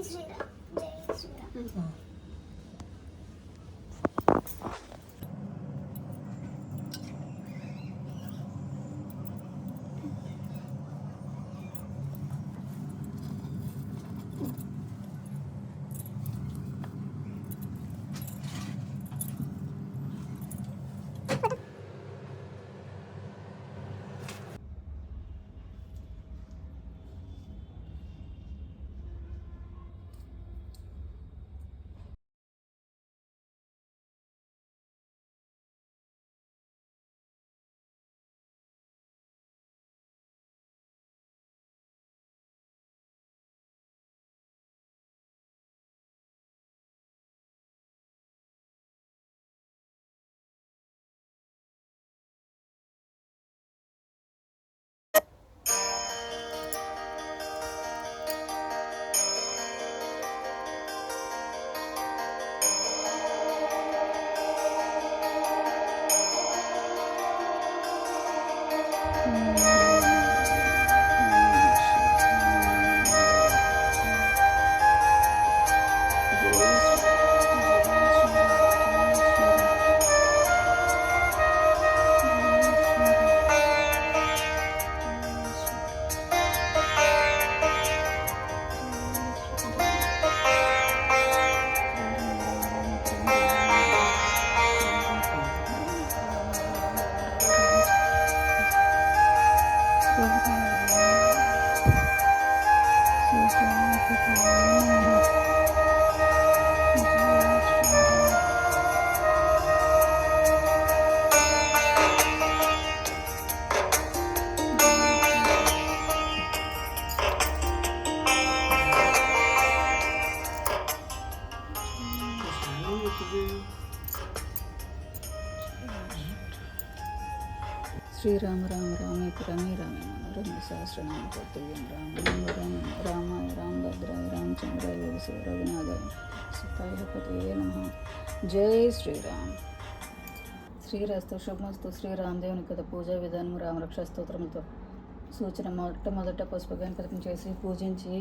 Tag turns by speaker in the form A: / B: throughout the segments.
A: శ్రీరామ్, జై శ్రీరామ్.
B: శ్రీరామ రామ రామేతి రమే రామే మనోరమ సహస్రనామ కర్తవ్యం రామ రామ రామాయ రామభద్రాయ రామచంద్రాయ వేదసే రఘునాథాయ సీతాయ పతయే నమః. జై శ్రీరామ్. శ్రీరస్తు శుభమస్తు. శ్రీరామదేవుని కథ పూజా విధానం రామరక్షా స్తోత్రంతో సూచన. మొదట పసుపు గణపతిని చేసి పూజించి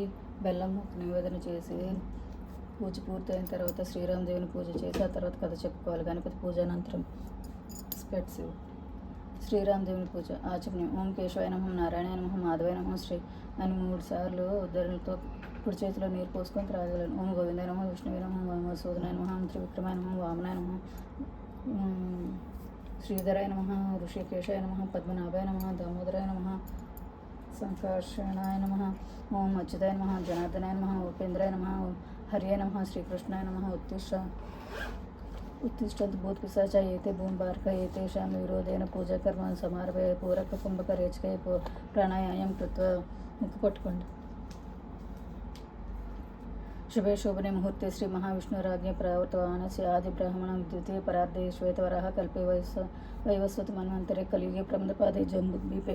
B: బెల్లం నివేదన చేసి పూజ పూర్తయిన తర్వాత శ్రీరామదేవుని పూజ చేసి ఆ తర్వాత కథ చెప్పుకోవాలి. గణపతి పూజ అనంతరం స్పెట్స్. శ్రీరామదేవుని పూజ ఆచమనం. ఓం కేశవాయ నమః, నారాయణ నమః, మాధవాయ నమః, శ్రీ అని 3 సార్లు ఉద్ధరణలతో కుడి చేతిలో నీరు పోసుకొని త్రాగలను. ఓం గోవిందాయ నమః, విష్ణువే నమః, మధుసూదనాయ నమః, త్రివిక్రమాయ నమః, వామనాయ నమః, శ్రీధరాయ నమః, ఋషికేశాయ నమః, పద్మనాభాయ నమః, దామోదరాయ నమః, సంకర్షణాయ నమః, ఓం అచ్యుతాయ నమః, జనార్దనాయ నమః, ఉపేంద్రాయ నమః, హరియ నమః, శ్రీకృష్ణాయ నమః. उत्तिष्ठन्तु भूतपिशाचा एते भूमिबारका एतेषां विरोधेन पूजाकर्म समारभे पूरक कुम्भकरेचके प्राणायामं कृत्वा मुक्కు పట్టుకోండి. शुभे शोभने मुहूर्ते श्री महाविष्णुराज्ञे प्रवर्तमानस्य आदि ब्राह्मणं द्वितीय परार्धे श्वेतवराह कल्पे वैवस्वत मन्वन्तरे कलियुगे प्रमदपादे जम्बुद्वीपे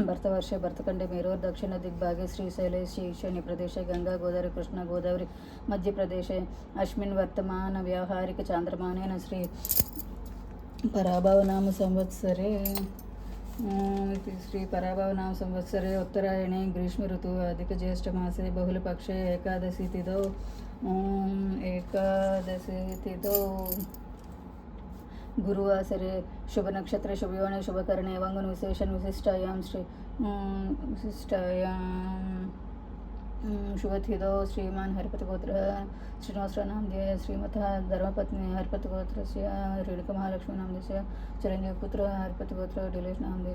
B: भरतवर्षे भरतखण्डे मेरोर् दक्षिण दिग्भागे श्रीशैले ईशान्य प्रदेशे गंगा गोदावरी कृष्णा गोदावरी मध्य प्रदेशे अस्मिन् वर्तमान व्यावहारिक चान्द्रमानेन श्री पराभवनाम संवत्सरे श्री पराभवनाम संवत्सरे उत्तरायणे ग्रीष्म ऋतु अधिक ज्येष्ठ मासे बहुलपक्षे एकादशी तिथौ गुरुवासरे शुभ नक्षत्र शुभयोने शुभकरणे वंगुन विशेषण विशिष्टायां शुभतिथौ श्रीमान हरिपतिगोत्र श्रीनिवासनामधेय श्रीमतः धर्मपत्नी हरिपतिगोत्रस्य रेणुकामहालक्ष्मीनामधेय चिरंजीवपुत्र हरिपतिगोत्र डिलेशनामधेय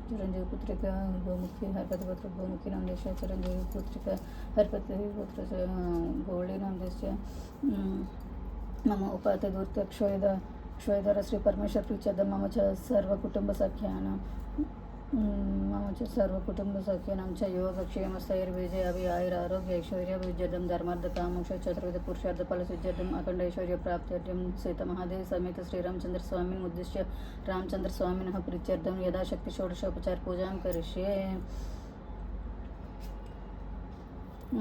B: चिरंजीवपुत्रिका गोमुखी हरिपतिगोत्र गोमुखीनामधेय चिरंजीवपुत्रिका हरिपतिगोत्रस्य गौळीनामधेय मम उपातदूर्त्यक्षोयधर श्री परमेश्वर प्रीत्यर्थं मम च सर्वकुटुम्बसख्यानां च योगक्षेमस्थैर्विजय आयुरारोग्य ऐश्वर्य विद्यर्थं धर्मार्थकामोक्ष चतुर्विध पुरुषार्थ फलसिद्ध्यर्थम् अखंड ऐश्वर्य प्राप्त्यर्थं सीतामहादेव समेत श्रीरामचंद्र स्वामिन् उद्दिश्य रामचंद्र स्वामिनः प्रीत्यर्थं यथाशक्ति षोडशोपचार पूजां करिष्ये.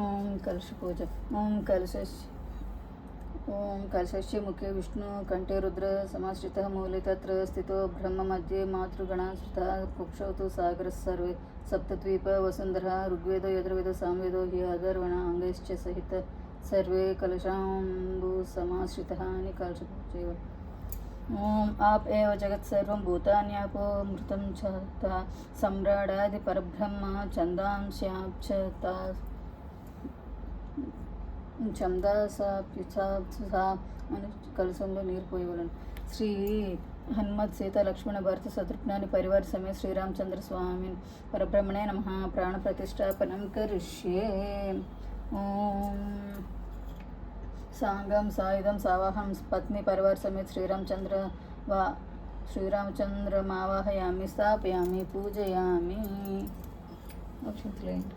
B: ओम कलश पूजा. ओम कलशस्य मुखे विष्णु कंठे रुद्र समाश्रितः मूले तत्र स्थितो ब्रह्म मध्ये मातृगणाश्रितः कुक्षौ तु सागरः सर्वे सप्तद्वीप वसुन्धरा ऋग्वेदो यजुर्वेदो सामवेदो हि अथर्वण अंगैश्च सहित सर्वे कलशाम्बुसमाश्रितः निकलशपूजैव। ओम आप एव जगत्सर्वं भूतान्यापो मृतं च ता सम्राडादिपरब्रह्म छन्दांस्याप्यता ఛందసాప్యుత్సా అని కలశంలో నీరు పోయవలను. శ్రీ హనుమత్ సీత లక్ష్మణ భరత శత్రుఘ్నాని పరివార సమేత శ్రీరామచంద్ర స్వామి పరబ్రహ్మణే నమః ప్రాణ ప్రతిష్టాపనం కరిష్యే. ఓం సాంగం సాయుధం సావాహం పత్ని పరివార సమేత శ్రీరామచంద్రమావాహయామి స్థాపయామి పూజయామి. అక్షంతలేండి.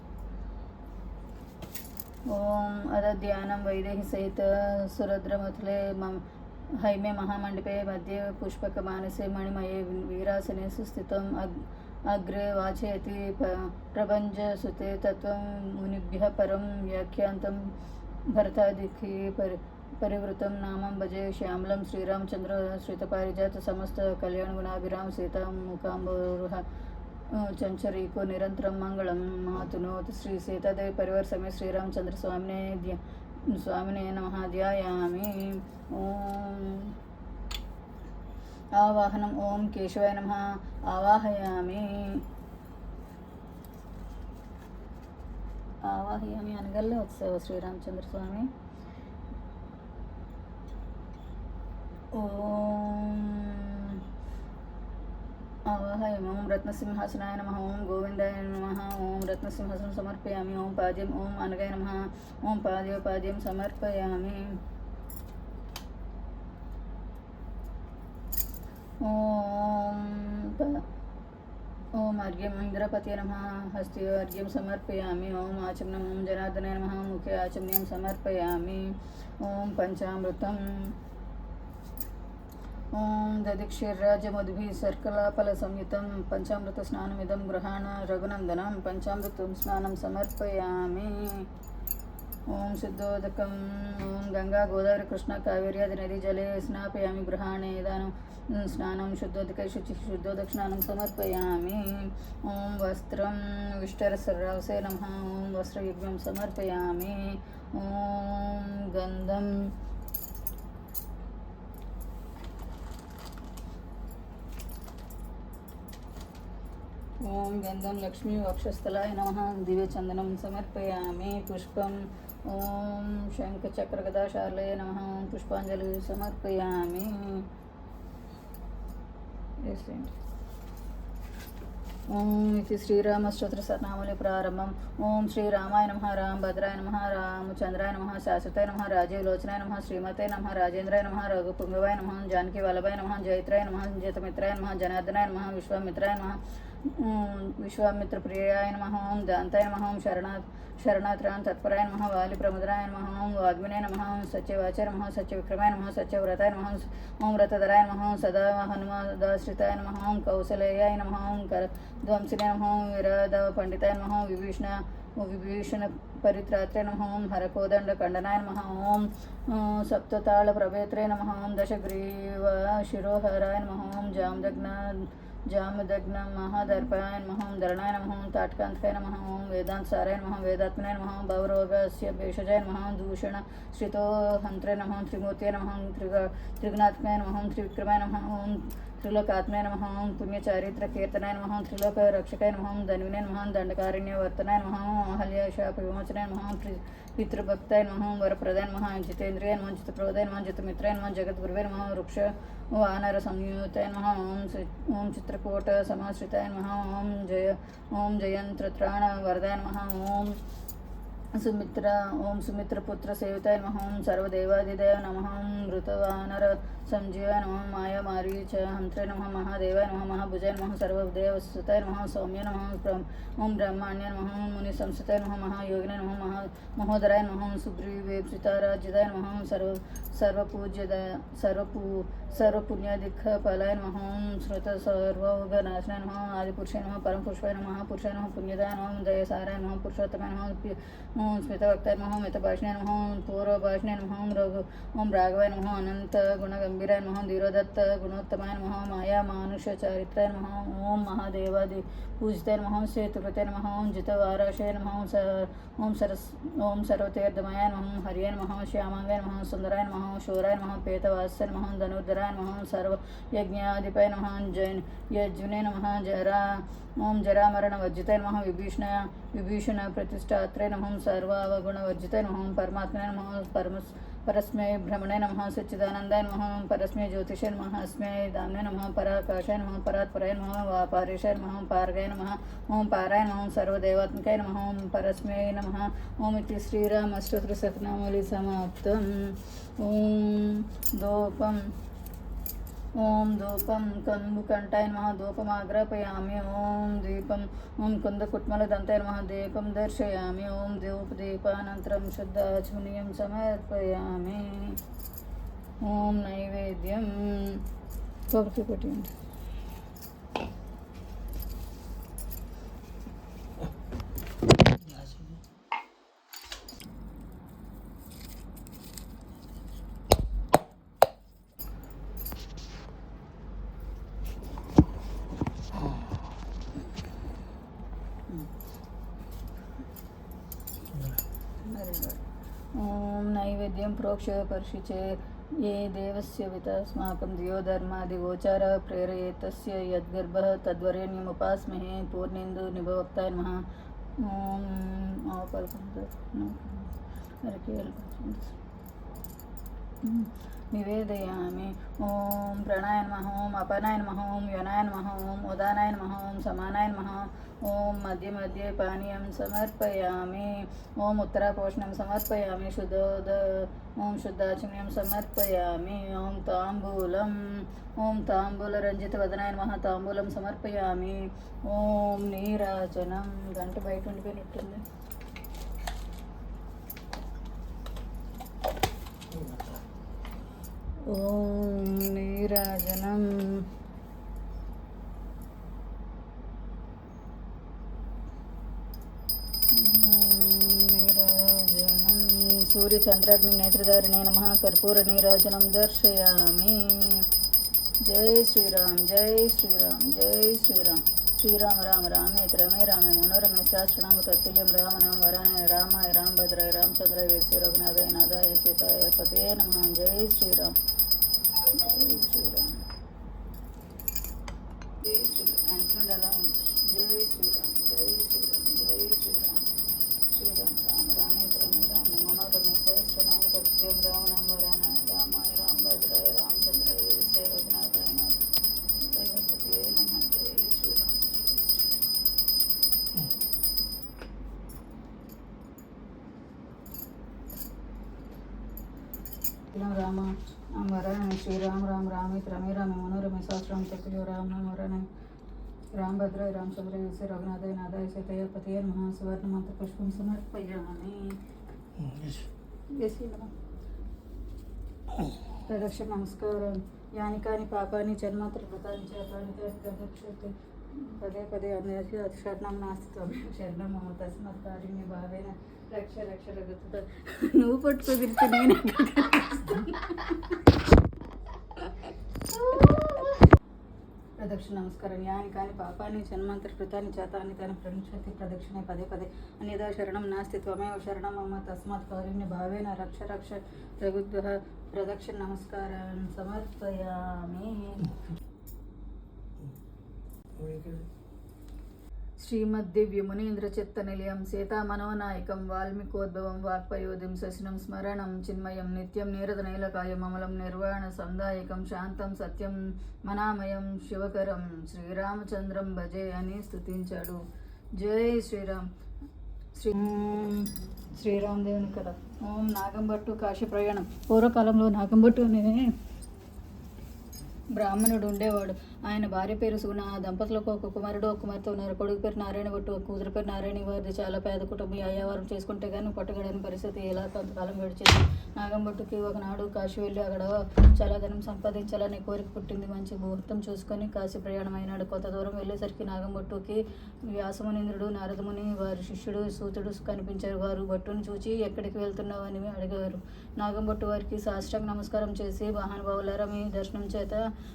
B: ओम अदध्यानं वैदेही सहित सुरद्रमथले हैमे महामंडपे मध्ये पुष्पकमानसे मणिमये वीरासने सुस्थितम् अग्रे वाचयति प्रपञ्चसुते तत्त्वं मुनिभ्यः परं व्याख्यान्तं भरतादिखि परिवृतं नामं भजे श्यामलं श्रीरामचन्द्र श्रितपारिजात समस्त कल्याणगुणाभिराम सीता मुकाम्बोरुह चंचरीको निरंतरम मंगलम मातुनोत. श्री सीतादेवी परिवार समेत श्रीरामचंद्र स्वामिने नमः ध्यायामि. ओम आवाहनम ओम केशवाय नमः आवाहयामि. ఆవాహయామి అనగల్లో వచ్చావు శ్రీరామచంద్ర స్వామి. ఓం आवाहयामि. ओम रत्नसिंहासनाय नमः. ओम गोविंदाय नमः. ओम रत्नसिंहासनं समर्पयामि. ओम पाद्यम ओम अनगाय नमः. ओम पाद्यं समर्पयामि. ओम अर्घ्यम इंद्रपतये नमः. हस्ते अर्घ्यं समर्पयामि. ओम आचमनम् ओम जनार्दनाय नमः. मुखे आचमनीयं समर्पयामि. ओम पंचामृतम् ओम दधिक्षीर्राजमधुभिः सर्कलाफलसंयुतं पंचामृतस्नानमिदं गृहाण रघुनन्दनं. पंचामृतं स्नानं समर्पयामि. ओम शुद्धोदकम् ओम गंगा गोदावरी कृष्ण कावेर्यादि नदी जले स्नापयामि गृहाणे इदानीं स्नानं शुद्धोदकै शुद्धोदकस्नानं समर्पयामि. ओम वस्त्रं विष्टरसर्रावसे नमः. ओम वस्त्रयुग्मं समर्पयामि. ओम गन्धं ओम गंधम लक्ष्मी वक्षस्थलाय नमः. दिव्यचंदनं समर्पयामि. पुष्पम ओम शंखचक्रगदाशार्लये नमः. ओम पुष्पांजलि समर्पयामि. ओम इति श्रीरामस्तोत्रशतनामावली प्रारंभम. ओम श्रीरामाय नमः. रामभद्राय नमः. रामचंद्राय नमः. शाश्वताय नमः. राजीवलोचनाय नमः. श्रीमते नमः. राजेन्द्राय नमः. रघुपुंगवाय नमः. जानकी वल्लभाय नमः. जयत्राय नमः. जयतमित्राय नमः. जनार्दनाय नमः. विश्वामित्राय नमः. विश्वामित्रप्रियाय नमः. ओम दान्ताय नमः. ओम शरणात्राय तत्पराय नमः. वालिप्रमुद्राय नमः. ओम वाग्मिने नमः. ओम सत्यवाचाय नमः. सत्यविक्रमाय नमः. सत्यव्रताय नमः. ओम व्रतधराय नमः. सदा हनुमदाश्रिताय नमः. ओम कौसलेयाय नमः. ओम करध्वंसिने नमः. ओम विराधपण्डिताय नमः. विभीषण परित्रात्रे नमः. ओम हरकोदंड खंडनाय नमः. ओम सप्तताल प्रभेत्रे नमः. ओम दशग्रीव शिरोहराय नमः. ओम जामदग्न महादर्पाय नमः. ओम धरणाय नमः. ओम ताटकांतकाय नमः. ओम वेदांतसाराय नमः. वेदात्मनाय नमः. भवरोगस्य भेषजाय नमः. दूषण श्रितो हंत्रे नमः. त्रिमूर्तये नमः. त्रिगुणात्मकाय नमः. ओम त्रिविक्रमाय नमः. ओम त्रिलोकात्मय नमः. ओम पुण्यचारित्र कीर्तनाय नमः. त्रिलोक रक्षकाय नमः. ओम धन्विने नमः. दंडकारिण्यवर्तनाय नमः. अहल्याशाप विमोचनाय नमः. पितृभक्ताय नमः. वरप्रदाय नमः. जितेन्द्रिय नमः. जितप्रदाय नमः. जितमित्राय नमः. जगद्गुरुवे नमः. वृक्ष वानर संयुताय नमः. ओम चित्रकूट समाश्रिताय नमः. ओम जयंत्रत्राण वरदाय नमः. ओम सुमित्रपुत्र सेविताय नमः. ओम सर्वदेवादिदेव नमः. ओम ऋतवानर संजीवाय नमः. माया मारीच हंत्रे नमः. महादेवाय नमः. महाभुजाय नमः. सर्वदेवसुताय नमः. सौम्य नमः. ओम ब्रह्माण्य नमः. ओम मुनि संस्थिताय नमः. महायोगिने नमः. महोदराय नमः. ओम सुग्रीवेक्षिताराजिताय नमः. ओम सर्वपुण्यादिकफलाय नमः. ओम श्रुत सर्वोगनाशनाय नमः. आदिपुरुषाय नमः. परमपुरुषाय नमः. महापुरुषाय नमः. पुण्यदाय नमः. दयसाराय नमः. पुरुषोत्तमाय नमः. ओम स्मितभक्ताय नमः. मितभाषिणे नमः. पूर्वभाषिणे नमः. ओम राघवाय नमः. अनंत गुणगम्य गंभीराय नमः धीरोदत्त गुणोत्तमाय नमः माया मानुष चारित्राय नमः ओम महादेवादि पूजिताय नमः सेतुकृते नमः ओम जितवाराशय नमः ओम सर्वतीर्थमयाय नमः हरिये नमः श्यामांगाय नमः सुंदराय नमः शोराय नमः पेतवास्य नमः धनुर्धराय नमः सर्वयज्ञाधिपाय नमः यज्जुने नमः ओम जरामरणवर्जिताय नमः विभीषण प्रतिष्ठात्रे नमः सर्वावगुणवर्जिताय नमः परमात्मने नमः परस्मै भ्रमणे नमः सच्चिदानन्दाय नमः परस्मै ज्योतिषे नमः अस्मै दाम्ने नमः पराकाशाय नमः परात्पराय नमः वापारेशाय नमः पारगाय नमः ओम पाराय नमः सर्वदेवात्मकाय नमः ओम परस्मै नमः ओम इति श्रीराम अष्टोत्तरशतनामावली समाप्तम् ओम धूपम कंबुकंठाय नमः धूपमाग्रापयामि ओम दीपम ओम कुन्दकुट्मलदन्ताय नमः दीपं दर्शयामि ओम धूपदीपानन्तरं शुद्धाचमनीयं समर्पयामि ओम नैवेद्यं ओम नैवेद्यं प्रोक्ष्य पर्षिचे ये देवस्य वितस्माकं धियो धर्मादिगोचरः प्रेरयेतस्य यद्गर्भः तद्वरेण्यमुपास्महे पूर्णेन्दु निभवक्ताय नमः निवेदयामि ओम प्राणाय नमः ओम अपानाय नमः ओम योनाय नमः ओम उदानाय नमः ओम समानाय नमः ओम मध्ये मध्ये पानीयं समर्पयामि ओम उत्तरापोषणं समर्पयामि ओम शुद्धाचमनीयं समर्पयामि ओम ताम्बूलरञ्जितवदनाय नमः ताम्बूलं समर्पयामि ओम नीराजनं गंట బయట ఉండిపోయినట్టుంది ओम नीराजनं सूर्यचंद्राग्नि नेत्रधारिणे नमः कर्पूर नीराजनं दर्शयामि जय श्रीराम जय श्रीराम जय श्रीराम श्रीराम राम रामेति रमे रामे मनोरमे सहस्रनाम तत्तुल्यं रामनाम वरानने रामाय रामभद्राय रामचंद्राय वेदसे रघुनाथाय नाथाय सीताय पतये नमः जय श्रीराम जय श्रीराम जय श्रीराम जय श्रीराम जय श्रीराम जय श्रीराम श्रीराम राम रामेति रमे रामे मनोरमे सहस्रनाम तत्तुल्यं रामनाम वरानने रामाय रामभद्राय रामचंद्राय वेदसे रघुनाथाय नाथाय पतये नमः जय श्रीराम राम नाम वरानने श्रीराम राम रामेति रमे रामे मनोरमे सहस्रनाम तत्तुल्यं रामनाम वरानने रामभद्राय रामचंद्राय वेदसे रघुनाथाय नाथाय सीताय पतये नमः सुवर्णमन्त्रपुष्पं समर्पयामि प्रदक्षिण नमस्कारं यानि कानि पापानि जन्मान्तरकृतानि च तानि प्रदक्षते पदे पदे अन्यस्य शरणं नास्ति त्वमेव शरणं मम तस्मात् कारुण्य भावेन रक्ष रक्ष रघुतुत నువ్వు పట్టుకోగిరితే నేను प्रदक्षिण नमस्कारं यानि कानि पापानि जन्मान्तरकृतानि च तानि प्रदक्षते प्रदक्षिणे पदे पदे अन्यदा शरणं नास्ति त्वमेव शरणं मम तस्मात् कारुण्य भावेन रक्ष रक्ष रघुद्वः प्रदक्षिण नमस्कारं समर्पयामि श्रीमद्दिव्यमुनीन्द्रचित्तनिलयं सीतामनोनायकं वाल्मीकोद्भवं वाक्पयोधिं शशिनं स्मरणं चिन्मयं नित्यं निरतनैलकायं अमलं निर्वाणसंदायकं शान्तं सत्यं मनामयं शिवकरं శ్రీరామచంద్రం భజే అని స్తుతించాడు. జై శ్రీరామ్. శ్రీరామ్ దేవుని కదా. ఓం నాగంభట్టు కాశీ ప్రయాణం. పూర్వకాలంలో నాగంభట్టు అనే బ్రాహ్మణుడు ఉండేవాడు. ఆయన భార్య పేరు సుగుణ. ఆ దంపతులకు ఒక కుమారుడు ఒక కుమార్తె ఉన్నారు. కొడుకు పేరు నారాయణ భట్టు, ఒక కూతురు పేరు నారాయణ. వారిది చాలా పేద కుటుంబం. అయ్యవారం చేసుకుంటే కానీ పట్టుగడని పరిస్థితి. ఇలా కొంతకాలం గడిచింది. నాగంభట్టుకి ఒకనాడు కాశీ వెళ్ళి అక్కడ చాలా ధనం సంపాదించాలని కోరిక పుట్టింది. మంచి ముహూర్తం చూసుకొని కాశీ ప్రయాణం అయినాడు. కొంత దూరం వెళ్ళేసరికి నాగంభట్టుకి వ్యాసమునీంద్రుడు, నారదముని, వారి శిష్యుడు సూతుడు కనిపించారు. వారు భట్టుని చూచి ఎక్కడికి వెళ్తున్నావు అని అడిగారు. నాగంభట్టు వారికి సాష్టాంగ నమస్కారం చేసి, మహానుభావులారా, మీ దర్శనం చేత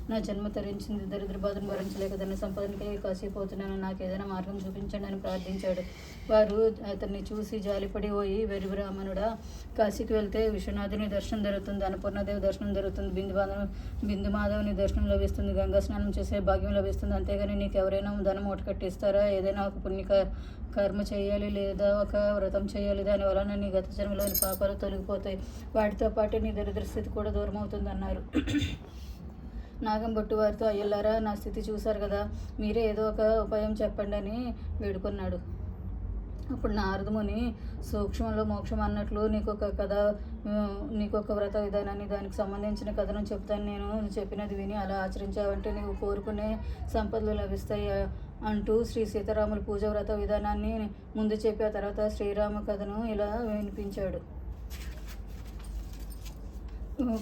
B: నా జన్మ తరించింది. దరిద్ర బాధను భరించలేక ధన సంపాదనకి కాసిపోతున్నాను. నాకు ఏదైనా మార్గం చూపించండి అని ప్రార్థించాడు. వారు అతన్ని చూసి జాలిపడి, పోయి వెర్రి బ్రాహ్మణుడా, కాశీకి వెళ్తే విశ్వనాథుని దర్శనం జరుగుతుంది, అన్నపూర్ణదేవి దర్శనం జరుగుతుంది, బిందు మాధవుని దర్శనం లభిస్తుంది, గంగా స్నానం చేసే భాగ్యం లభిస్తుంది. అంతేగాని నీకు ఎవరైనా ధనం మూట కట్టిస్తారా? ఏదైనా ఒక పుణ్య కర్మ చేయాలి, లేదా ఒక వ్రతం చేయాలి. దానివల్ల నీ గత జన్మలోని పాపాలు తొలగిపోతాయి. వాటితో పాటు నీ దరిద్ర స్థితి కూడా దూరం అవుతుంది అన్నారు. నాగంభట్టు వారితో, అయ్యలారా, నా స్థితి చూశారు కదా, మీరే ఏదో ఒక ఉపాయం చెప్పండి అని వేడుకున్నాడు. అప్పుడు నారదముని, సూక్ష్మంలో మోక్షం అన్నట్లు నీకొక వ్రత విధానాన్ని, దానికి సంబంధించిన కథనం చెప్తాను. నేను చెప్పినది విని అలా ఆచరించావంటే నీవు కోరుకునే సంపదలు లభిస్తాయి అంటూ శ్రీ సీతారాముల పూజ వ్రత విధానాన్ని ముందు చెప్పి ఆ తర్వాత శ్రీరామ కథను ఇలా వినిపించాడు.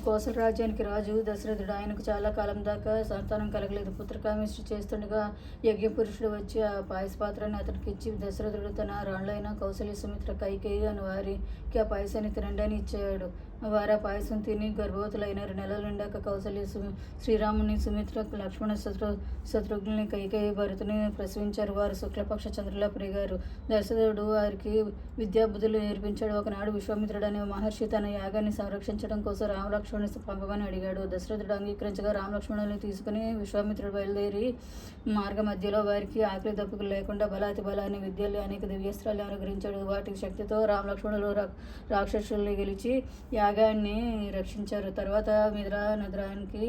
B: కోసల రాజ్యానికి రాజు దశరథుడు. ఆయనకు చాలా కాలం దాకా సంతానం కలగలేదు. పుత్రకామేష్టి చేస్తుండగా యజ్ఞపురుషుడు వచ్చి ఆ పాయస పాత్రని అతనికి ఇచ్చి, దశరథుడు తన రాళ్ళైన కౌసల్య, సుమిత్ర, కైకేయి అని వారికి ఆ పాయసాన్ని తినండి అని ఇచ్చాడు. వారు ఆ పాయసం తిని గర్భవతులైన 2 నెలలు నిండాక కౌసల్య శ్రీరాముని, సుమిత్ర, లక్ష్మణ, శత్రుఘ్నుని, కైకేయి, భరతుని ప్రసవించారు. వారు శుక్లపక్ష చంద్రులా పెరిగారు. దశరథుడు వారికి విద్యాబుద్ధులు నేర్పించాడు. ఒకనాడు విశ్వామిత్రుడు అనే మహర్షి తన యాగాన్ని సంరక్షించడం కోసం రామలక్ష్మణుని పంపమని అడిగాడు. దశరథుడు అంగీకరించగా రామలక్ష్మణుని తీసుకుని విశ్వామిత్రుడు బయలుదేరి మార్గ మధ్యలో వారికి ఆకలి దప్పుకులు లేకుండా బలాతి బలాన్ని, విద్యలు, అనేక దివ్యస్త్రాలు అనుగ్రహించాడు. వాటి శక్తితో రామలక్ష్మణులు రాక్షసుల్ని గెలిచి యాగాన్ని రక్షించారు. తర్వాత మిథిలా నగరానికి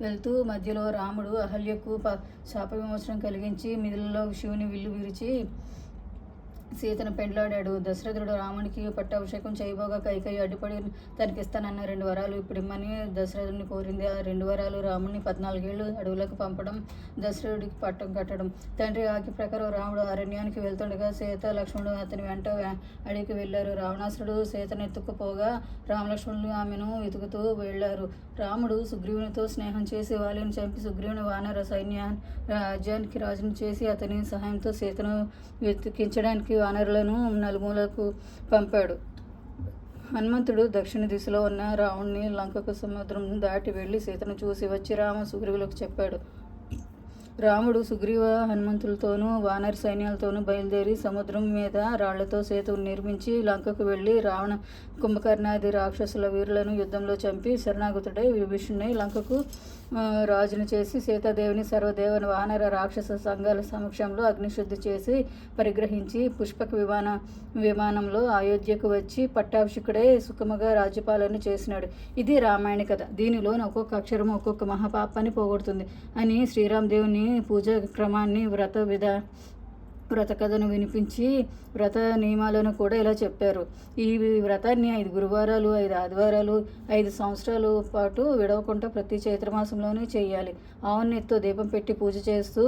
B: వెళ్తూ మధ్యలో రాముడు అహల్యకు శాప విమోచనం కలిగించి మిథిలలో శివుని విల్లు విరిచి సీతను పెండ్లాడాడు. దశరథుడు రామునికి పట్టాభిషేకం చేయబోగా కైకేయి అడ్డుపడి తనకిస్తానన్న 2 వరాలు ఇప్పుడిమ్మని దశరథుడిని కోరింది. ఆ 2 వరాలు రాముడిని 14 ఏళ్ళు అడవులకు పంపడం, దశరథుడికి పట్టం కట్టడం. తండ్రి ఆజ్ఞ ప్రకారం రాముడు అరణ్యానికి వెళ్తుండగా సీత, లక్ష్మణుడు అతని వెంట అడవికి వెళ్లారు. రావణాసురుడు సీతను ఎత్తుకుపోగా రామలక్ష్మణులు ఆమెను వెతుకుతూ వెళ్లారు. రాముడు సుగ్రీవునితో స్నేహం చేసి వాలిని చంపి సుగ్రీవుని వానర రాజ్యానికి రాజును చేసి అతని సహాయంతో సీతను వెతికించడానికి వానరులను నలుమూలకు పంపాడు. హనుమంతుడు దక్షిణ దిశలో ఉన్న రావణుని లంకకు సముద్రం దాటి వెళ్లి సీతను చూసి వచ్చి రామ సుగ్రీవులకు చెప్పాడు. రాముడు సుగ్రీవ హనుమంతులతోనూ వానర సైన్యాలతోనూ బయలుదేరి సముద్రం మీద రాళ్లతో సేతువు నిర్మించి లంకకు వెళ్లి రావణ, కుంభకర్ణాది రాక్షసుల వీరులను యుద్ధంలో చంపి శరణాగతుడై విభీషణుని లంకకు రాజును చేసి సీతాదేవిని సర్వదేవ వానర రాక్షస సంఘాల సమక్షంలో అగ్నిశుద్ధి చేసి పరిగ్రహించి పుష్పక విమానంలో అయోధ్యకు వచ్చి పట్టాభిషికుడై సుఖముగా రాజ్యపాలన చేసినాడు. ఇది రామాయణ కథ. దీనిలో ఒక్కొక్క అక్షరం ఒక్కొక్క మహాపాపాన్ని పోగొడుతుంది అని శ్రీరామదేవుని పూజా క్రమాన్ని, వ్రత కథను వినిపించి వ్రత నియమాలను కూడా ఇలా చెప్పారు. ఈ వ్రతాన్ని 5 గురువారాలు, 5 ఆదివారాలు, 5 సంవత్సరాల పాటు విడవకుండా ప్రతి చైత్రమాసంలోనే చేయాలి. ఆవునెత్తో దీపం పెట్టి పూజ చేస్తూ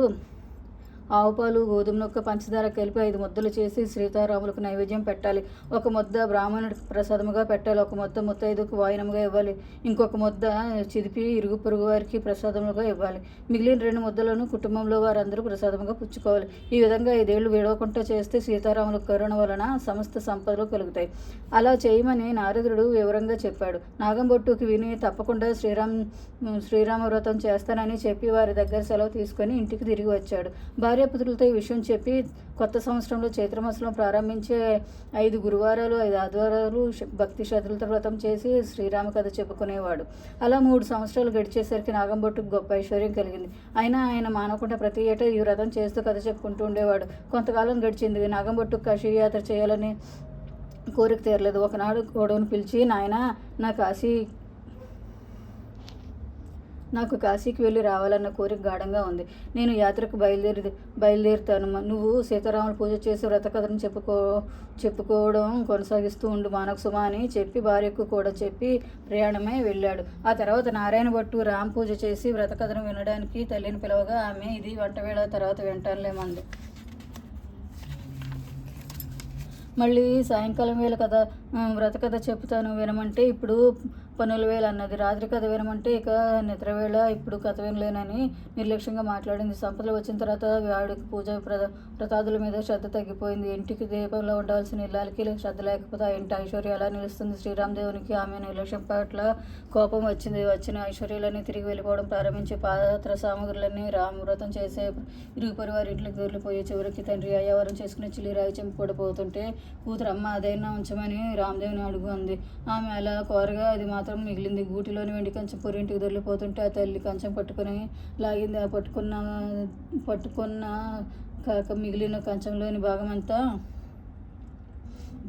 B: ఆవు పాలు, గోధుమ నొక్క, పంచదార కలిపి 5 ముద్దలు చేసి సీతారాములకు నైవేద్యం పెట్టాలి. ఒక ముద్ద బ్రాహ్మణుడికి ప్రసాదముగా పెట్టాలి. ఒక ముద్ద ముత్తైదుకు వాయనముగా ఇవ్వాలి. ఇంకొక ముద్ద చిదిపి ఇరుగు పొరుగు వారికి ప్రసాదముగా ఇవ్వాలి. మిగిలిన 2 ముద్దలను కుటుంబంలో వారందరూ ప్రసాదముగా పుచ్చుకోవాలి. ఈ విధంగా 5 ఏళ్ళు విడవకుండా చేస్తే సీతారాముల కరుణ వలన సమస్త సంపదలు కలుగుతాయి. అలా చేయమని నారదుడు వివరంగా చెప్పాడు. నాగంభట్టుకి విని తప్పకుండా శ్రీరామ వ్రతం చేస్తానని చెప్పి వారి దగ్గర సెలవు తీసుకొని ఇంటికి తిరిగి వచ్చాడు. భార్యాపుత్రులతో ఈ విషయం చెప్పి కొత్త సంవత్సరంలో చైత్రమాసంలో ప్రారంభించే 5 గురువారాలు, 5 ఆదివారాలు భక్తి శ్రద్ధలతో వ్రతం చేసి శ్రీరామ కథ చెప్పుకునేవాడు. అలా 3 సంవత్సరాలు గడిచేసరికి నాగంభట్టుకు గొప్ప ఐశ్వర్యం కలిగింది. అయినా ఆయన మానకుండా ప్రతి ఏటా ఈ వ్రతం చేస్తూ కథ చెప్పుకుంటూ ఉండేవాడు. కొంతకాలం గడిచింది. నాగంభట్టుకు కాశీ యాత్ర చేయాలని కోరిక తీరలేదు. ఒకనాడు గొడవను పిలిచి, నాయనా, నాకు కాశీకి వెళ్ళి రావాలన్న కోరిక గాఢంగా ఉంది. నేను యాత్రకు బయలుదేరుతాను. నువ్వు సీతారాముల పూజ చేసి వ్రత కథను చెప్పుకోవడం కొనసాగిస్తూ ఉండు మానవసుమా అని చెప్పి భార్యకు కూడా చెప్పి ప్రయాణమై వెళ్ళాడు. ఆ తర్వాత నారాయణ భట్టు రామ్ పూజ చేసి వ్రత కథను వినడానికి తల్లిని పిలవగా ఆమె ఇది వంటవేళ తర్వాత వింటానులేమంది. మళ్ళీ సాయంకాలం వేళ వ్రత కథ చెప్తాను వినమంటే ఇప్పుడు పనుల వేళ అన్నది. రాత్రి కథ వినమంటే ఇక నిద్రవేళ ఇప్పుడు కథ వినలేనని నిర్లక్ష్యంగా మాట్లాడింది. సంపదలు వచ్చిన తర్వాత వాడికి పూజ వ్రతాదుల మీద శ్రద్ధ తగ్గిపోయింది. ఇంటికి దీపంలో ఉండాల్సిన ఇల్లాలకి శ్రద్ధ లేకపోతే ఆ ఇంటి ఐశ్వర్యం ఎలా నిలుస్తుంది? శ్రీరామదేవునికి ఆమె నిర్లక్ష్యం పట్ల కోపం వచ్చింది. వచ్చిన ఐశ్వర్యాలన్నీ తిరిగి వెళ్ళిపోవడం ప్రారంభించి పాత్ర సామగ్రులన్నీ వ్రతం చేసే ఇరుగు పరివారి ఇంట్లోకి దొరికిపోయి చివరికి తండ్రి అయ్యవారం చేసుకుని చిల్లి రాయి చెంపుపడిపోతుంటే కూతురు అమ్మ అదైనా ఉంచమని రామదేవుని అడుగు అంది. ఆమె అలా కోరగా అది మాత్రం మిగిలింది. గూటిలోని వెండి కంచెం పొరింటికి దొరికిపోతుంటే ఆ తల్లి కంచెం పట్టుకుని లాగింది. ఆ పట్టుకున్న కాక మిగిలిన కంచంలోని భాగమంతా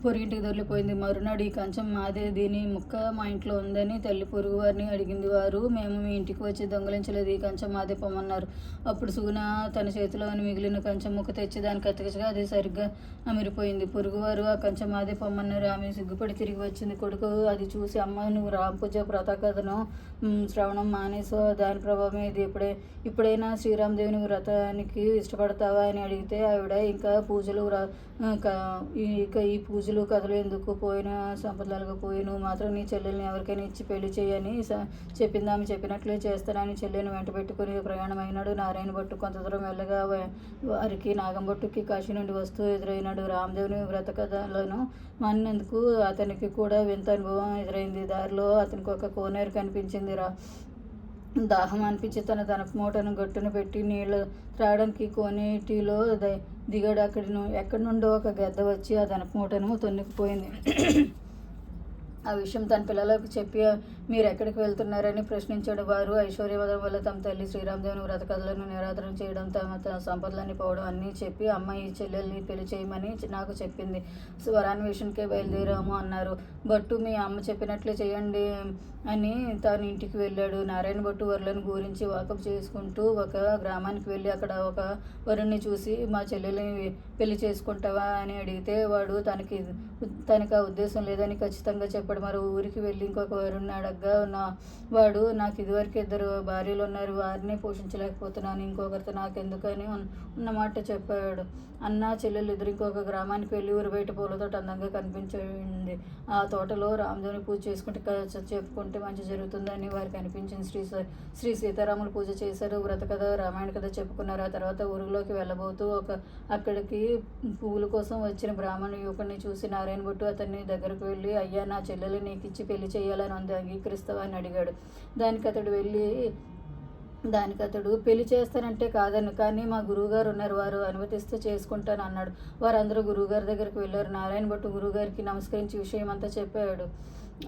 B: పొరిగింటికి దొరికిపోయింది. మరునాడు ఈ కంచం మాదే, దీని ముక్క మా ఇంట్లో ఉందని తల్లి పొరుగు వారిని అడిగింది. వారు మేము మీ ఇంటికి వచ్చి దొంగలించలేదు, ఈ కంచం మాదే పొమ్మన్నారు. అప్పుడు సుగుణ తన చేతిలోని మిగిలిన కంచం ముక్క తెచ్చి దానికి అతికించగా అది సరిగ్గా అమిరిపోయింది. పొరుగువారు ఆ కంచం మాదే పొమ్మన్నారు. ఆమె సిగ్గుపడి తిరిగి వచ్చింది. కొడుకు అది చూసి అమ్మ నువ్వు రాంపూజ వ్రతకథను శ్రవణం మానేసో దాని ప్రభావమే ఇది. ఇప్పుడైనా శ్రీరామదేవుని వ్రతానికి ఇష్టపడతావా అని అడిగితే ఆవిడ ఇంకా ఈ పూజలు కథలు ఎందుకు, పోయిన సంపదలుగా పోయి నువ్వు మాత్రం నీ చెల్లెల్ని ఎవరికైనా ఇచ్చి పెళ్లి చేయని చెప్పింది. ఆమె చెప్పినట్లే చేస్తానని చెల్లెని వెంట పెట్టుకుని ప్రయాణమైనాడు. నారాయణ భట్టు కొంత దూరం వెళ్ళగా వారికి నాగంభట్టుకి కాశీ నుండి వస్తూ ఎదురైనాడు. రామదేవుని వ్రత కథలను మానినందుకు అతనికి కూడా వింత అనుభవం ఎదురైంది. దారిలో అతనికి ఒక కోనేరు కనిపించింది. దాహం అనిపించి తన మూటను గట్టున పెట్టి నీళ్లు త్రాగడానికి కోనేటిలో దిగాడు. ఎక్కడి నుండో ఒక గద్ద వచ్చి ఆ మూటను తొన్నుకుపోయింది. ఆ విషయం తన పిల్లలకు చెప్పి మీరు ఎక్కడికి వెళ్తున్నారని ప్రశ్నించాడు. వారు ఐశ్వర్యవదం వల్ల తమ తల్లి శ్రీరామదేవుని వ్రత కథలను నిరాదరణ చేయడం, తమ సంపదలన్నీ పోవడం అన్నీ చెప్పి అమ్మ ఈ చెల్లెల్ని పెళ్లి చేయమని నాకు చెప్పింది. వరాన్వేషణకే బయలుదేరాము అన్నారు. భట్టు మీ అమ్మ చెప్పినట్లే చేయండి అని తాను ఇంటికి వెళ్ళాడు. నారాయణ భట్టు వరులను గురించి వాకప్ చేసుకుంటూ ఒక గ్రామానికి వెళ్ళి అక్కడ ఒక వరుణ్ణి చూసి మా చెల్లెల్ని పెళ్లి చేసుకుంటావా అని అడిగితే వాడు తనకి ఆ ఉద్దేశం లేదని ఖచ్చితంగా చెప్పాడు. మరో ఊరికి వెళ్ళి ఇంకొక వరుణ్ణి అడగ్గా వాడు నాకు ఇదివరకు 2 భార్యలు ఉన్నారు, వారిని పోషించలేకపోతున్నాను, ఇంకొకరితో నాకెందుకని ఉన్నమాట చెప్పాడు. అన్న చెల్లెలు ఇద్దరు ఇంకొక గ్రామానికి వెళ్ళి ఊరు బయట పూలతోట అందంగా కనిపించింది. ఆ తోటలో రామదేవుని పూజ చేసుకుంటే చెప్పుకుంటే మంచి జరుగుతుందని వారికి అనిపించింది. శ్రీ సీతారాములు పూజ చేశారు, వ్రత కథ రామాయణ కథ చెప్పుకున్నారు. ఆ తర్వాత ఊరిలోకి వెళ్ళబోతూ అక్కడికి పువ్వుల కోసం వచ్చిన బ్రాహ్మణ యువకుడిని చూసి నారాయణ భట్టు అతన్ని దగ్గరకు వెళ్ళి అయ్యా నా చెల్లెలు నీకు ఇచ్చి పెళ్లి చేయాలని అంగీకరిస్తావా అని అడిగాడు. దానికి అతడు పెళ్లి చేస్తానంటే కాదను, కానీ మా గురువుగారు ఉన్నారు, వారు అనుమతిస్తే చేసుకుంటాను అన్నాడు. వారందరూ గురువుగారి దగ్గరికి వెళ్ళారు. నారాయణ భట్టు గురువుగారికి నమస్కరించి విషయం అంతా చెప్పాడు.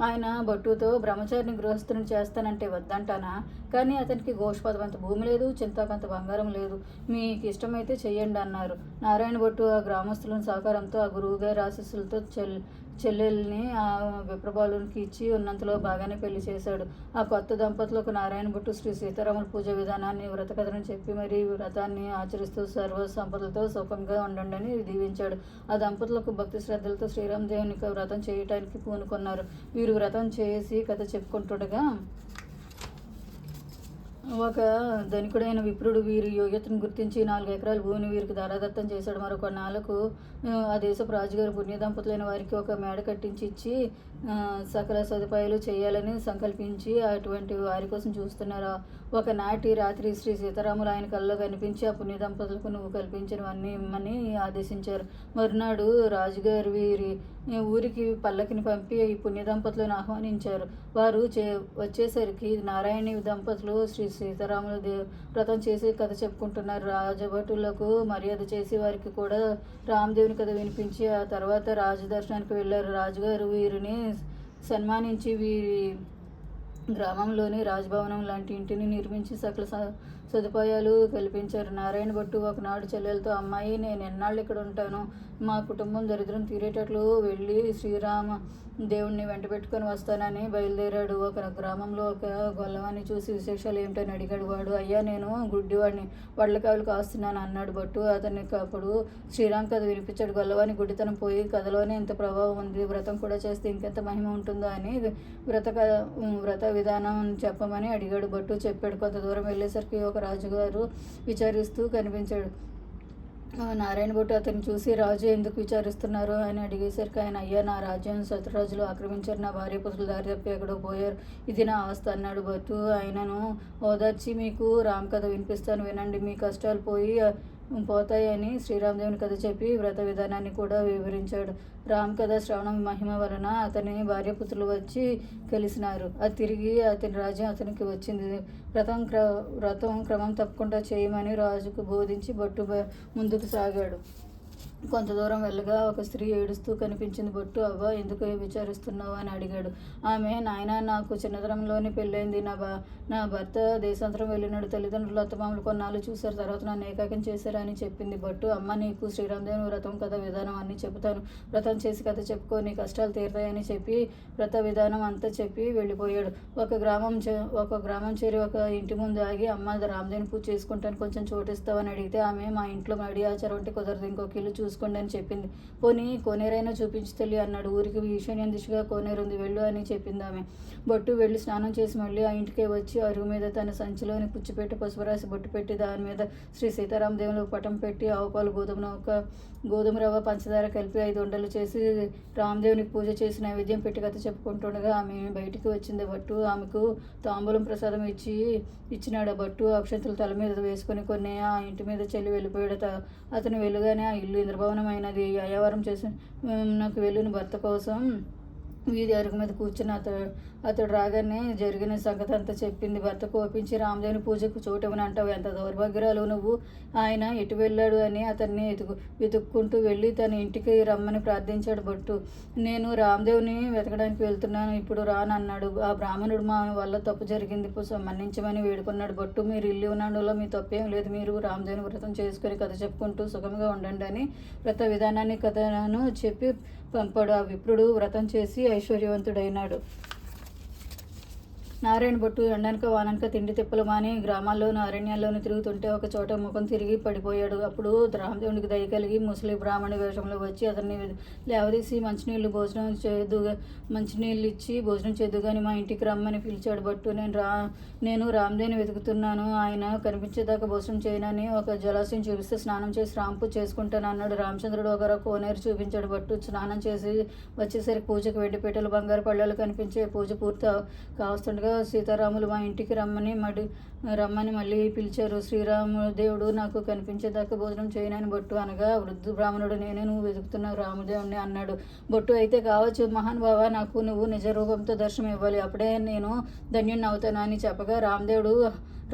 B: ఆయన భట్టుతో బ్రహ్మచారిని గృహస్థుని చేస్తానంటే వద్దంటానా, కానీ అతనికి గోష్పదమంత భూమి లేదు, చింతాకంత బంగారం లేదు, మీకు ఇష్టమైతే చెయ్యండి అన్నారు. నారాయణ భట్టు ఆ గ్రామస్తులను సహకారంతో ఆ గురువుగారి ఆశీస్సులతో చెల్లెల్ని ఆ విప్రబాలునికి ఇచ్చి ఉన్నంతలో బాగానే పెళ్లి చేశాడు. ఆ కొత్త దంపతులకు నారాయణ భట్టు శ్రీ సీతారాముల పూజ విధానాన్ని వ్రత కథను చెప్పి మరీ వ్రతాన్ని ఆచరిస్తూ సర్వ సంపదలతో సుఖంగా ఉండండి అని దీవించాడు. ఆ దంపతులకు భక్తి శ్రద్ధలతో శ్రీరామదేవుని వ్రతం చేయటానికి పూనుకున్నారు. వీరు వ్రతం చేసి కథ చెప్పుకుంటుండగా ఒక ధనికుడైన విప్రుడు వీరి యోగ్యతను గుర్తించి 4 ఎకరాల భూమిని వీరికి దారాదత్తం చేశాడు. మరో కొన్నాళ్లకు ఆ దేశపు రాజుగారు పుణ్య దంపతులైన వారికి ఒక మేడ కట్టించి ఇచ్చి సకల సదుపాయాలు చేయాలని సంకల్పించి అటువంటి వారి కోసం చూస్తున్నారు. ఒకనాటి రాత్రి శ్రీ సీతారాములు ఆయన కల్లో కనిపించి ఆ పుణ్య దంపతులకు నువ్వు కల్పించినవన్నీ ఇమ్మని ఆదేశించారు. మరునాడు రాజుగారు వీరి ఊరికి పల్లకిని పంపి ఈ పుణ్య దంపతులను ఆహ్వానించారు. వారు వచ్చేసరికి నారాయణ దంపతులు శ్రీ సీతారాముల వ్రతం చేసి కథ చెప్పుకుంటున్నారు. రాజభటులకు మర్యాద చేసి వారికి కూడా రామదేవుని కథ వినిపించి ఆ తర్వాత రాజదర్శనానికి వెళ్ళారు. రాజుగారు వీరిని సన్మానించి గ్రామంలోని రాజభవనం లాంటి ఇంటిని నిర్మించి సకల సదుపాయాలు కల్పించారు. నారాయణ భట్టు ఒకనాడు చెల్లెలతో, అమ్మాయి, నేను ఎన్నాళ్ళు ఇక్కడ ఉంటాను, మా కుటుంబం దరిద్రం తీరేటట్లు వెళ్ళి శ్రీరామ దేవుణ్ణి వెంట పెట్టుకొని వస్తానని బయలుదేరాడు. ఒక గ్రామంలో ఒక గొల్లవాన్ని చూసి విశేషాలు ఏమిటని అడిగాడు. వాడు, అయ్యా, నేను గుడ్డివాడిని, వడ్లకాయలు కాస్తున్నాను అన్నాడు. భట్టు అతనికి అప్పుడు శ్రీరామ్ కథ వినిపించాడు. గొల్లవాని గుడ్డితనం పోయి కథలోనే ఇంత ప్రభావం ఉంది, వ్రతం కూడా చేస్తే ఇంకెంత మహిమ ఉంటుందో అని వ్రత విధానం చెప్పమని అడిగాడు. భట్టు చెప్పాడు. కొంత దూరం వెళ్ళేసరికి ఒక రాజుగారు విచారిస్తూ కనిపించాడు. నారాయణ భట్టు అతన్ని చూసి, రాజు ఎందుకు విచారిస్తున్నారు అని అడిగేసరికి ఆయన, అయ్యా, నా రాజ్యం శత్రురాజులు ఆక్రమించారు, నా భార్య పుత్రులు దారి తప్పి ఎక్కడో పోయారు, ఇది నా అవస్థ అన్నాడు. భట్టు ఆయనను ఓదార్చి, మీకు రామ్ కథ వినిపిస్తాను, వినండి, మీ కష్టాలు పోతాయని శ్రీరామదేవుని కథ చెప్పి వ్రత విధానాన్ని కూడా వివరించాడు. రామ్ కథ శ్రవణం మహిమ వలన అతని భార్యపుత్రులు వచ్చి కలిసినారు. అది తిరిగి అతని రాజ్యం అతనికి వచ్చింది. వ్రతం క్రమం తప్పకుండా చేయమని రాజుకు బోధించి భట్టు ముందుకు సాగాడు. కొంత దూరం వెళ్ళగా ఒక స్త్రీ ఏడుస్తూ కనిపించింది. భట్టు, అవ్వ, ఎందుకు విచారిస్తున్నావు అని అడిగాడు. ఆమె, నాయన, నాకు చిన్నతనంలోనే పెళ్ళైంది, నా భర్త దేశాంతరం వెళ్ళినాడు, తల్లిదండ్రులు అత్తమామలు కొన్నాళ్ళు చూశారు, తర్వాత నన్ను ఏకాకం చేశారని చెప్పింది. భట్టు, అమ్మ, నీకు శ్రీరామదేవుని వ్రతం కథ విధానం అన్నీ చెబుతాను, వ్రతం చేసి కథ చెప్పుకో, నీ కష్టాలు తీరుతాయని చెప్పి వ్రత విధానం అంతా చెప్పి వెళ్ళిపోయాడు. ఒక గ్రామం చేరి ఒక ఇంటి ముందు ఆగి, అమ్మ, రామదేవుని పూజ చేసుకుంటాను, కొంచెం చోటిస్తావని అడిగితే ఆమె, మా ఇంట్లో మడి ఆచారం అంటే కుదరదు, ఇంకొక ఇల్లు చూసుకోండి అని చెప్పింది. పోనీ కోనేరైనా చూపించి తల్లి అన్నాడు. ఊరికి ఈశాన్యం దిశగా కోనేరుంది, వెళ్ళు అని చెప్పింది ఆమె. భట్టు వెళ్ళి స్నానం చేసి మళ్ళీ ఆ ఇంటికే వచ్చి అరుగు మీద తన సంచిలోని పుచ్చిపెట్టి పసుపు రాసి బొట్టు పెట్టి దాని మీద శ్రీ సీతారామదేవులకు పటం పెట్టి ఆవు పాలు గోధుమ రవ్వ పంచదార కలిపి 5 ఉండలు చేసి రామదేవునికి పూజ చేసి నైవేద్యం పెట్టి కథ చెప్పుకుంటుండగా ఆమె బయటికి వచ్చింది. భట్టు ఆమెకు తాంబూలం ప్రసాదం ఇచ్చినాడు. భట్టు అక్షంతలు తల మీద వేసుకొని కొన్ని ఆ ఇంటి మీద చెల్లి వెళ్ళిపోయాడు. అతను వెళ్ళగానే ఆ ఇల్లు ఇంద్రభవనం అయినది. అయ్యవారం చేసి నాకు వెళ్ళిన భర్త కోసం వీధి అరుగు మీద కూర్చుని అతడు రాగానే జరిగిన సంగతి అంతా చెప్పింది. భర్త కోపించి, రామదేవుని పూజకు చోటమని అంటావు, ఎంత దౌర్భాగ్యరాలు నువ్వు, ఆయన ఎటు వెళ్ళాడు అని అతన్ని వెతుక్కుంటూ వెళ్ళి తన ఇంటికి రమ్మని ప్రార్థించాడు. భట్టు, నేను రామదేవుని వెతకడానికి వెళ్తున్నాను, ఇప్పుడు రానన్నాడు. ఆ బ్రాహ్మణుడు, మా వల్ల తప్పు జరిగింది, మన్నించమని వేడుకున్నాడు. భట్టు, మీరు ఇల్లు ఉన్నాడులో మీ తప్పేం లేదు, మీరు రామదేవుని వ్రతం చేసుకుని కథ చెప్పుకుంటూ సుఖంగా ఉండండి అని వ్రత విధానాన్ని కథను చెప్పి పంపాడు. ఆ విప్రుడు వ్రతం చేసి ఐశ్వర్యవంతుడైనాడు. నారాయణ భట్టు ఎండనక వాననక తిండి తిప్పలు మాని గ్రామాల్లోనూ అరణ్యాల్లోనూ తిరుగుతుంటే ఒక చోట ముఖం తిరిగి పడిపోయాడు. అప్పుడు రామదేవునికి దయ కలిగి ముసలి బ్రాహ్మణి వేషంలో వచ్చి అతన్ని లేవదీసి మంచినీళ్ళు ఇచ్చి భోజనం చేద్దుగాని మా ఇంటికి రమ్మని పిలిచాడు. భట్టు, నేను రామదేవుని వెతుకుతున్నాను, ఆయన కనిపించేదాకా భోజనం చేయనని ఒక జలాశయం చూపిస్తే స్నానం చేసి రాంపూజ చేసుకుంటాను అన్నాడు. రామచంద్రుడు ఒక కోనేరు చూపించాడు. భట్టు స్నానం చేసి వచ్చేసరికి పూజకు వెండి పీటలు బంగారు పళ్ళలు కనిపించే పూజ పూర్తి కావస్తుండగా సీతారాములు మా ఇంటికి రమ్మని మళ్ళీ పిలిచారు. శ్రీరామదేవుడు నాకు కనిపించేదాకా భోజనం చేయనని భట్టు అనగా, వృద్ధు బ్రాహ్మణుడు, నేనే నువ్వు వెతుకుతున్న రామదేవుని అన్నాడు. భట్టు, అయితే కావచ్చు మహానుభావ, నాకు నువ్వు నిజ రూపంతో దర్శనం ఇవ్వాలి, అప్పుడే నేను ధన్యుణ్ణి అవుతాను అని చెప్పగా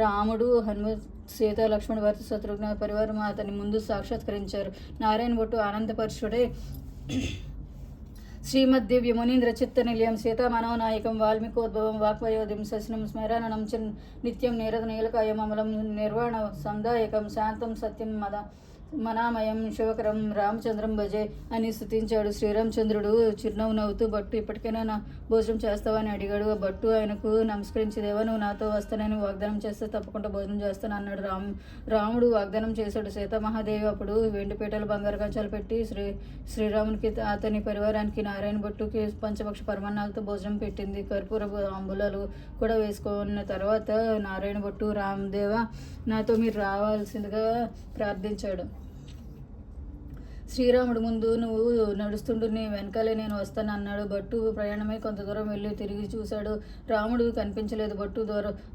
B: రాముడు హనుమత్ సీత లక్ష్మణ భరత శత్రుఘ్న పరివారం అతని ముందు సాక్షాత్కరించారు. నారాయణ భట్టు ఆనందపరుషుడే శ్రీమద్దివ్య మునీంద్ర చిత్త నిలయం సీతా మనోనాయకం వాల్మీకోద్భవం వాక్వయోధిం శశనం స్మరణం నిత్యం నీరద నీలకాయం అమలం నిర్వాణ సందాయకం శాంతం సత్యం మనామయం శివకరం రామచంద్రం భజే అని స్తుతించాడు. శ్రీరామచంద్రుడు చిరునవ్వు నవ్వుతూ, భట్టు, ఇప్పటికైనా నా భోజనం చేస్తావని అడిగాడు. భట్టు ఆయనకు నమస్కరించి, దేవా, నువ్వు నాతో వస్తానని వాగ్దానం చేస్తే తప్పకుండా భోజనం చేస్తాను అన్నాడు. రాముడు వాగ్దానం చేశాడు. సీతామహాదేవి అప్పుడు వెండిపీటలు బంగారు కంచాలు పెట్టి శ్రీరామునికి అతని పరివారానికి నారాయణ భట్టుకి పంచపక్ష పరమాన్నాలతో భోజనం పెట్టింది. కర్పూర అంబులాలు కూడా వేసుకున్న తర్వాత నారాయణ భట్టు, రామదేవ, నాతో మీరు రావాల్సిందిగా ప్రార్థించాడు. శ్రీరాముడు ముందు నువ్వు నడుస్తుండు, నీ వెనకాలే నేను వస్తాను అన్నాడు. భట్టు ప్రయాణమై కొంత దూరం వెళ్ళి తిరిగి చూశాడు. రాముడు కనిపించలేదు. భట్టు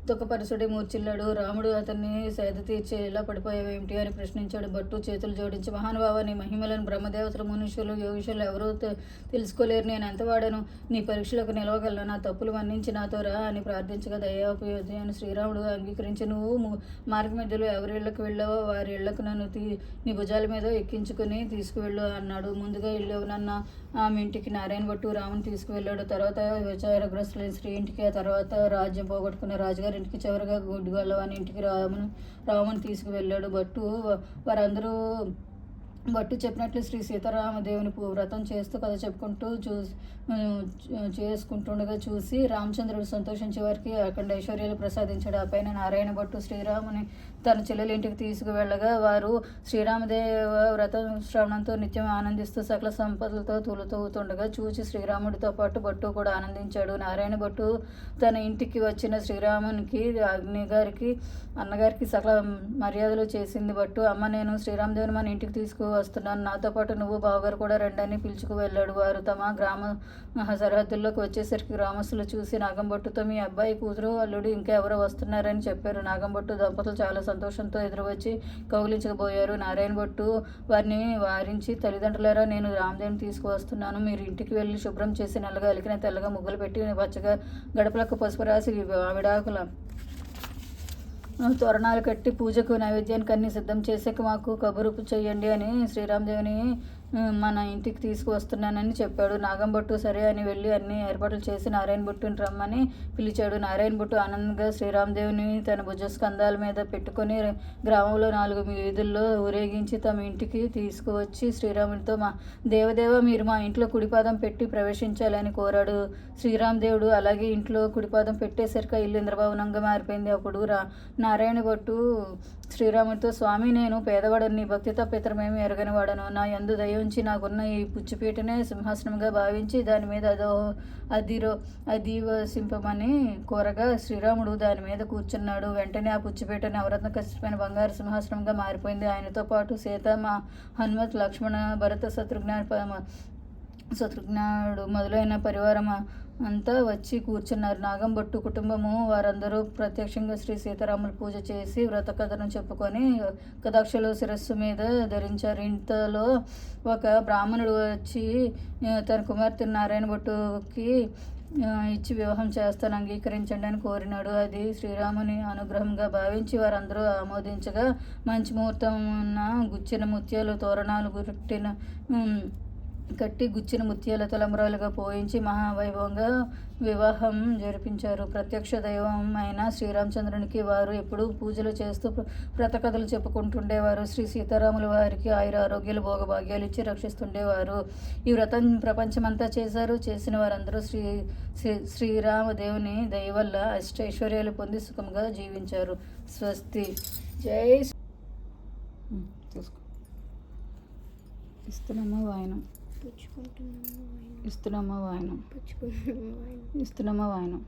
B: దుఃఖపరుసుడే మూర్చిల్లాడు. రాముడు అతన్ని సేద తీర్చి, ఇలా పడిపోయావేమిటి అని ప్రశ్నించాడు. భట్టు చేతులు జోడించి, మహానుభావ, నీ మహిమలను బ్రహ్మదేవతలు, మనుష్యులు, యోగిషులు ఎవరూ తెలుసుకోలేరు, నేను ఎంత వాడను, నీ పరీక్షలకు నిలవగలను, నా తప్పులు మన్నించి నాతో రా అని ప్రార్థించగా దయాపయోధి అని శ్రీరాముడు అంగీకరించి, నువ్వు మార్గ మధ్యలో ఎవరి ఇళ్లకు వెళ్ళావో వారి ఇళ్లకు నన్ను నీ భుజాల మీద ఎక్కించుకుని తీసుకువెళ్ళు అన్నాడు. ముందుగా వెళ్ళావు నాన్న ఆమె ఇంటికి. నారాయణ భట్టు రాముని తీసుకువెళ్ళాడు. తర్వాత విచారగ్రస్తులైన స్త్రీ ఇంటికి, ఆ తర్వాత రాజ్యం పోగొట్టుకున్న రాజుగారి ఇంటికి, చివరిగా గుడ్డిగలవాని ఇంటికి రాముని తీసుకువెళ్ళాడు. భట్టు చెప్పినట్లు శ్రీ సీతారామదేవుని వ్రతం చేస్తూ కథ చెప్పుకుంటూ చేసుకుంటుండగా చూసి రామచంద్రుడు సంతోషించే వారికి అఖండ ఐశ్వర్యాలు ప్రసాదించాడు. ఆ పైన నారాయణ భట్టు శ్రీరాముని తన చెల్లెలి ఇంటికి తీసుకువెళ్ళగా వారు శ్రీరామదేవ వ్రత శ్రవణంతో నిత్యం ఆనందిస్తూ సకల సంపదలతో తూలుతూతుండగా చూసి శ్రీరాముడితో పాటు భట్టు కూడా ఆనందించాడు. నారాయణ భట్టు తన ఇంటికి వచ్చిన శ్రీరామునికి అన్నగారికి సకల మర్యాదలు చేసింది. భట్టు, అమ్మ నేను శ్రీరామదేవుని మన ఇంటికి తీసుకువస్తున్నాను, నాతో పాటు నువ్వు బావగారు కూడా రండని పిలుచుకు వెళ్ళాడు. వారు తమ గ్రామ సరిహద్దుల్లోకి వచ్చేసరికి గ్రామస్తులు చూసి నాగంభట్టుతో మీ అబ్బాయి, కూతురు, అల్లుడు ఇంకా ఎవరో వస్తున్నారని చెప్పారు. నాగంభట్టు దంపతులు చాలా సంతోషంతో ఎదురువచ్చి కౌగిలించకపోయారు. నారాయణ భట్టు వారిని వారించి, తల్లిదండ్రులారా నేను రామదేవుని తీసుకువస్తున్నాను, మీరు ఇంటికి వెళ్ళి శుభ్రం చేసి నల్లగా అలికిన తెల్లగా ముగ్గులు పెట్టి పచ్చగా గడపలకు పసుపు రాసి విడాకుల తోరణాలు కట్టి పూజకు నైవేద్యానికి అన్ని సిద్ధం చేసాక మాకు కబురు చేయండి అని శ్రీరామదేవుని మన ఇంటికి తీసుకువస్తున్నానని చెప్పాడు. నాగంభట్టు సరే అని వెళ్ళి అన్ని ఏర్పాట్లు చేసి నారాయణ భట్టుని రమ్మని పిలిచాడు. నారాయణ భట్టు ఆనందంగా శ్రీరామదేవుని తన భుజస్కంధాల మీద పెట్టుకొని గ్రామంలో 4 వీధుల్లో ఊరేగించి తమ ఇంటికి తీసుకువచ్చి శ్రీరాముడితో, మా దేవదేవ మీరు మా ఇంట్లో కుడిపాదం పెట్టి ప్రవేశించాలని కోరాడు. శ్రీరామదేవుడు అలాగే ఇంట్లో కుడిపాదం పెట్టేసరికి ఇల్లు ఇంద్రభవనంగా మారిపోయింది. అప్పుడు నారాయణ భట్టు శ్రీరాముడితో, స్వామి నేను పేదవాడని, భక్తి తప్పితరమేమి ఎరగని వాడను, నా యందు దయ ఉంచి నాకున్న ఈ పుచ్చిపీటనే సింహాసనంగా భావించి దాని మీద అధివసింపమని కోరగా శ్రీరాముడు దాని మీద కూర్చున్నాడు. వెంటనే ఆ పుచ్చిపీట నవరత్న ఖచ్చితమైన బంగారు సింహాసనంగా మారిపోయింది. ఆయనతో పాటు సీత, హనుమత్, లక్ష్మణ, భరత, శత్రుఘ్నుడు మొదలైన పరివారం అంతా వచ్చి కూర్చున్నారు. నాగంభట్టు కుటుంబము వారందరూ ప్రత్యక్షంగా శ్రీ సీతారాముల పూజ చేసి వ్రత కథను చెప్పుకొని కదాక్షలు శిరస్సు మీద ధరించారు. ఇంతలో ఒక బ్రాహ్మణుడు వచ్చి తన కుమార్తె నారాయణ భట్టుకి ఇచ్చి వివాహం చేస్తాను, అంగీకరించండి అని కోరినాడు. అది శ్రీరాముని అనుగ్రహంగా భావించి వారందరూ ఆమోదించగా మంచి ముహూర్తమున గుచ్చిన ముత్యాలు తోరణాలు కట్టి గుచ్చిన ముత్యాల తలంబ్రాలుగా పోయించి మహావైభవంగా వివాహం జరిపించారు. ప్రత్యక్ష దైవం అయిన శ్రీరామచంద్రునికి వారు ఎప్పుడూ పూజలు చేస్తూ వ్రతకథలు చెప్పుకుంటుండేవారు. శ్రీ సీతారాముల వారికి ఆయుర ఆరోగ్యాలు భోగభాగ్యాలు ఇచ్చి రక్షిస్తుండేవారు. ఈ వ్రతం ప్రపంచమంతా చేశారు. చేసిన వారందరూ శ్రీరామదేవుని దయ వల్ల అష్టైశ్వర్యాలు పొంది సుఖంగా జీవించారు. స్వస్తి. జై. ఇస్తున్నామా వాయనం, ఇస్తున్నామా వాయనం, ఇస్తున్నామా వాయనం.